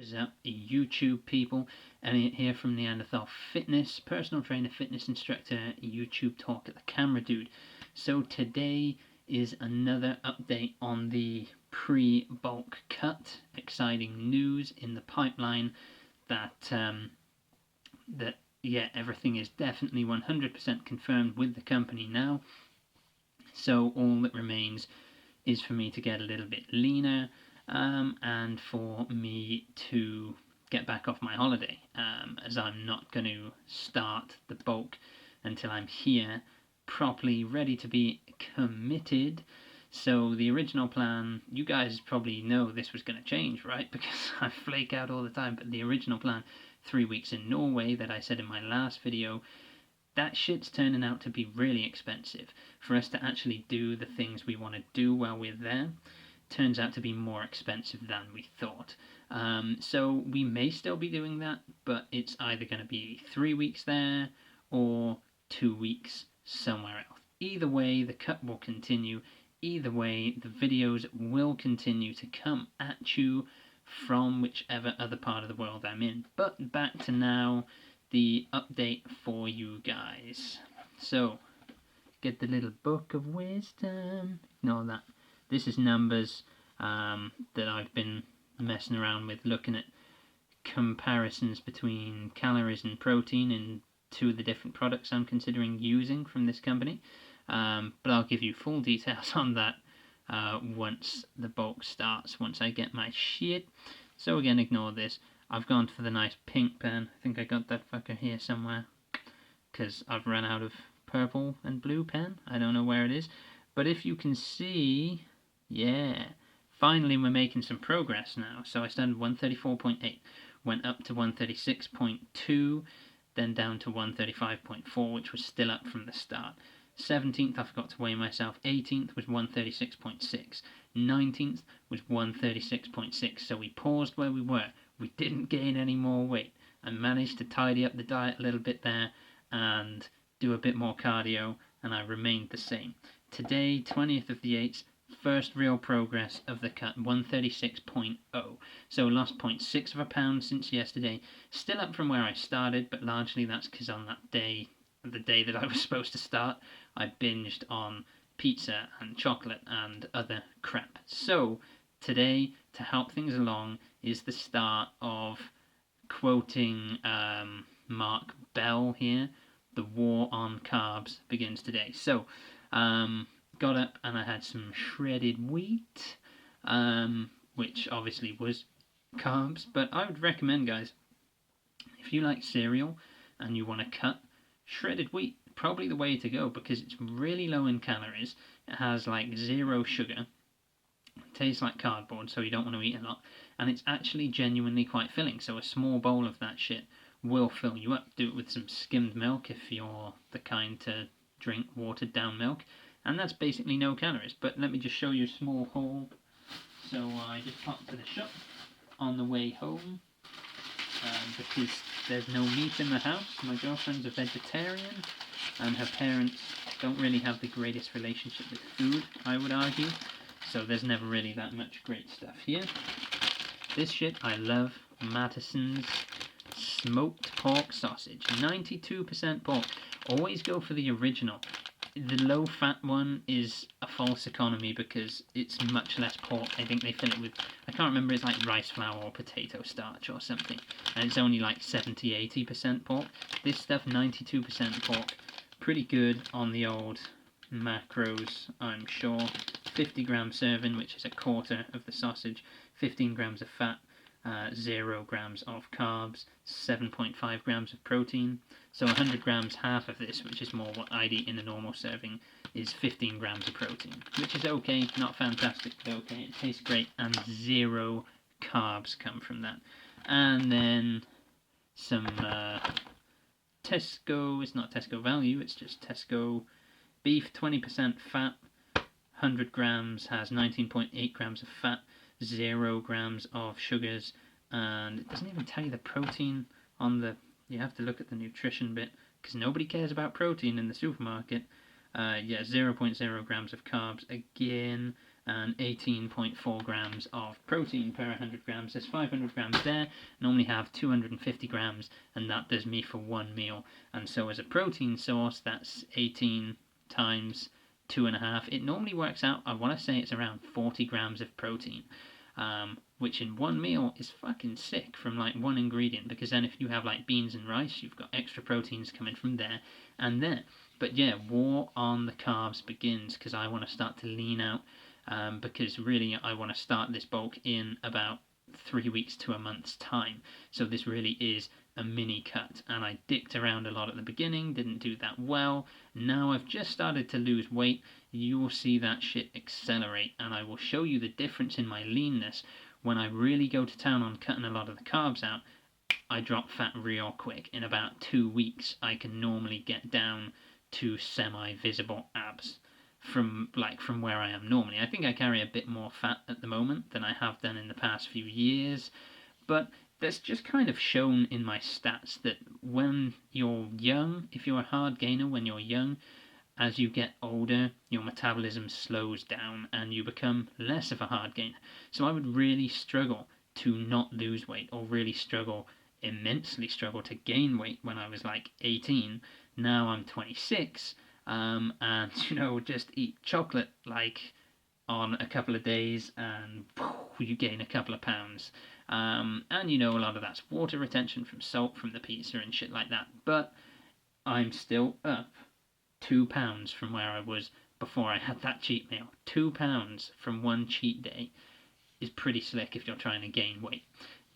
Is up, YouTube people? Elliot here from Neanderthal Fitness, personal trainer, fitness instructor, YouTube talk at the camera dude. So today is another update on the pre-bulk cut. Exciting news in the pipeline that everything is definitely 100% confirmed with the company now. So all that remains is for me to get a little bit leaner. And for me to get back off my holiday, as I'm not going to start the bulk until I'm here properly ready to be committed. So the original plan, you guys probably know this was going to change, right? Because I flake out all the time, but the original plan, 3 weeks in Norway, that I said in my last video, that shit's turning out to be really expensive. For us to actually do the things we want to do while we're there, turns out to be more expensive than we thought. So we may still be doing that, but it's either going to be 3 weeks there or 2 weeks somewhere else. Either way, the cut will continue. Either way, the videos will continue to come at you from whichever other part of the world I'm in. But back to now, the update for you guys. So, get the little book of wisdom. Ignore that. This is numbers that I've been messing around with, looking at comparisons between calories and protein in two of the different products I'm considering using from this company. But I'll give you full details on that once the bulk starts, once I get my shit. So again, ignore this. I've gone for the nice pink pen. I think I got that fucker here somewhere, because I've run out of purple and blue pen. I don't know where it is. But if you can see, yeah, finally we're making some progress now. So I started 134.8, went up to 136.2, then down to 135.4, which was still up from the start. 17th, I forgot to weigh myself. 18th was 136.6. 19th was 136.6. So we paused where we were. We didn't gain any more weight. I managed to tidy up the diet a little bit there and do a bit more cardio, and I remained the same. Today, 20th of the 8th, first real progress of the cut, 136.0. So lost 0.6 of a pound since yesterday. Still up from where I started, but largely that's because on that day, the day that I was supposed to start, I binged on pizza and chocolate and other crap. So today, to help things along, is the start of quoting Mark Bell here. The war on carbs begins today. So, got up and I had some shredded wheat, which obviously was carbs, but I would recommend, guys, if you like cereal and you want to cut, shredded wheat, probably the way to go, because it's really low in calories. It has like 0 sugar. It tastes like cardboard, so you don't want to eat a lot, and it's actually genuinely quite filling. So a small bowl of that shit will fill you up. Do it with some skimmed milk if you're the kind to drink watered down milk, and that's basically no calories. But let me just show you a small haul. So I just popped to the shop on the way home because there's no meat in the house. My girlfriend's a vegetarian and her parents don't really have the greatest relationship with food, I would argue. So there's never really that much great stuff here. This shit I love. Mattison's smoked pork sausage, 92% pork. Always go for the original. The low fat one is a false economy because it's much less pork. I think they fill it with, I can't remember, it's like rice flour or potato starch or something, and it's only like 70-80% pork. This stuff, 92% pork. Pretty good on the old macros, I'm sure. 50-gram serving, which is a quarter of the sausage, 15 grams of fat, 0 grams of carbs, 7.5 grams of protein. So 100 grams, half of this, which is more what I'd eat in a normal serving, is 15 grams of protein, which is okay, not fantastic, but okay. It tastes great, and 0 carbs come from that. And then some Tesco, it's not Tesco value, it's just Tesco beef, 20% fat, 100 grams has 19.8 grams of fat, 0 grams of sugars, and it doesn't even tell you the protein on the, you have to look at the nutrition bit, because nobody cares about protein in the supermarket. 0.0 grams of carbs, again, and 18.4 grams of protein per 100 grams. There's 500 grams there, normally have 250 grams, and that does me for one meal. And so as a protein source, that's 18 times 2.5. It normally works out, I want to say it's around 40 grams of protein, which in one meal is fucking sick from like one ingredient, because then if you have like beans and rice, you've got extra proteins coming from there and there. But yeah, war on the carbs begins, because I want to start to lean out, because really I want to start this bulk in about 3 weeks to a month's time. So this really is a mini cut, and I dicked around a lot at the beginning, didn't do that well. Now I've just started to lose weight. You will see that shit accelerate, and I will show you the difference in my leanness. When I really go to town on cutting a lot of the carbs out, I drop fat real quick. In about 2 weeks I can normally get down to semi-visible abs from where I am normally. I think I carry a bit more fat at the moment than I have done in the past few years, but that's just kind of shown in my stats that when you're young, if you're a hard gainer when you're young, as you get older, your metabolism slows down and you become less of a hard gainer. So I would really struggle to not lose weight, or really immensely struggle to gain weight when I was like 18. Now I'm 26, and just eat chocolate like on a couple of days and you gain a couple of pounds. And a lot of that's water retention from salt from the pizza and shit like that. But I'm still up 2 pounds from where I was before I had that cheat meal. 2 pounds from one cheat day is pretty slick if you're trying to gain weight.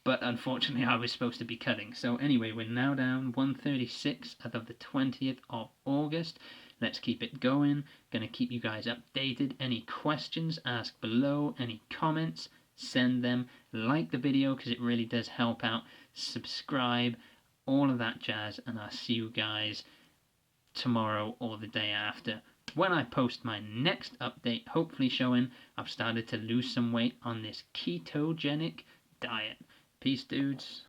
But unfortunately I was supposed to be cutting. So anyway, we're now down 136 as of the 20th of August. Let's keep it going. Gonna keep you guys updated. Any questions, ask below. Any comments, send them. Like the video because it really does help out. Subscribe, all of that jazz, and I'll see you guys tomorrow or the day after when I post my next update, hopefully showing I've started to lose some weight on this ketogenic diet. Peace, dudes.